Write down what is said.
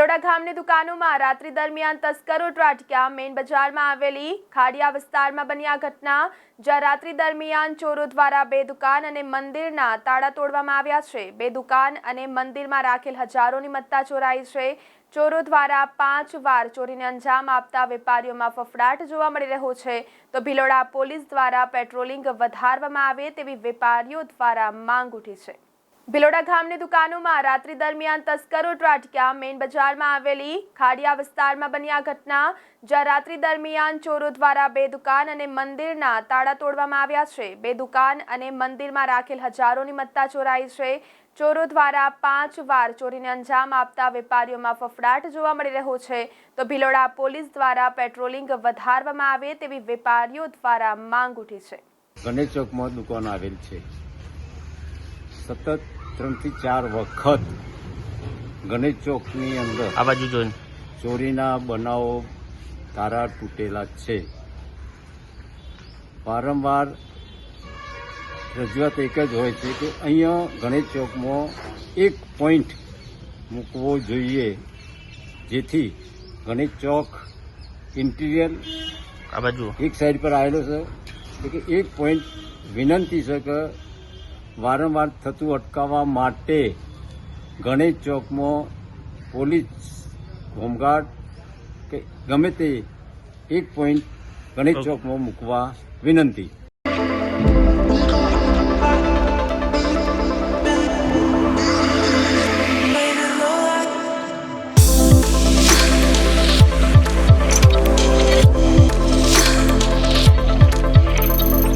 ભિલોડા ગામની દુકાનોમાં રાત્રિ દરમિયાન તસ્કરો ત્રાટક્યા। મેઇન બજારમાં આવેલી ખાડિયા વિસ્તારમાં બની આ ઘટના, જ્યાં રાત્રિ દરમિયાન ચોરો દ્વારા બે દુકાન અને મંદિરના તાળા તોડવામાં આવ્યા છે। બે દુકાન અને મંદિરમાં રાખેલ હજારોની મત્તા ચોરાઈ છે। ચોરો દ્વારા 5 વાર ચોરીને અંજામ આપતા વેપારીઓમાં ફફડાટ જોવા મળી રહ્યો છે। તો ભિલોડા પોલીસ દ્વારા પેટ્રોલિંગ વધારવામાં આવે તેવી વેપારીઓ દ્વારા માંગ ઉઠી છે। ભિલોડા ગામની દુકાનોમાં રાત્રિ દરમિયાન તસ્કરો ત્રાટક્યા। મેઇન બજારમાં આવેલી ખાડિયા વિસ્તારમાં બની આ ઘટના, જ્યાં રાત્રિ દરમિયાન ચોરો દ્વારા બે દુકાન અને મંદિરના તાળા તોડવામાં આવ્યા છે। બે દુકાન અને મંદિરમાં રાખેલ હજારોની મત્તા ચોરાઈ છે। ચોરો દ્વારા 5 વાર ચોરીને અંજામ આપતા વેપારીઓમાં ફફડાટ જોવા મળી રહ્યો છે। તો ભિલોડા પોલીસ દ્વારા પેટ્રોલિંગ વધારવામાં આવે તેવી વેપારીઓ દ્વારા માંગ ઉઠી છે। ગણેશ ચોકમાં દુકાન આવેલ છે। સતત 3 થી 4 વખત ગણેશ ચોકની અંદર આ બાજુ જોઈને ચોરીના બનાવો તારા તૂટેલા છે। વારંવાર રજૂઆત એક જ હોય છે કે અહીંયા ગણેશ ચોકમાં એક પોઈન્ટ મૂકવો જોઈએ, જેથી ગણેશ ચોક ઇન્ટિરિયર આ બાજુ એક સાઈડ પર આવેલો છે, એટલે કે એક પોઈન્ટ વિનંતી છે કે વારંવાર થતું અટકાવવા માટે ગણેશ ચોકમાં પોલીસ હોમગાર્ડ કે ગમે તે એક પોઈન્ટ ગણેશ ચોકમાં મૂકવા વિનંતી।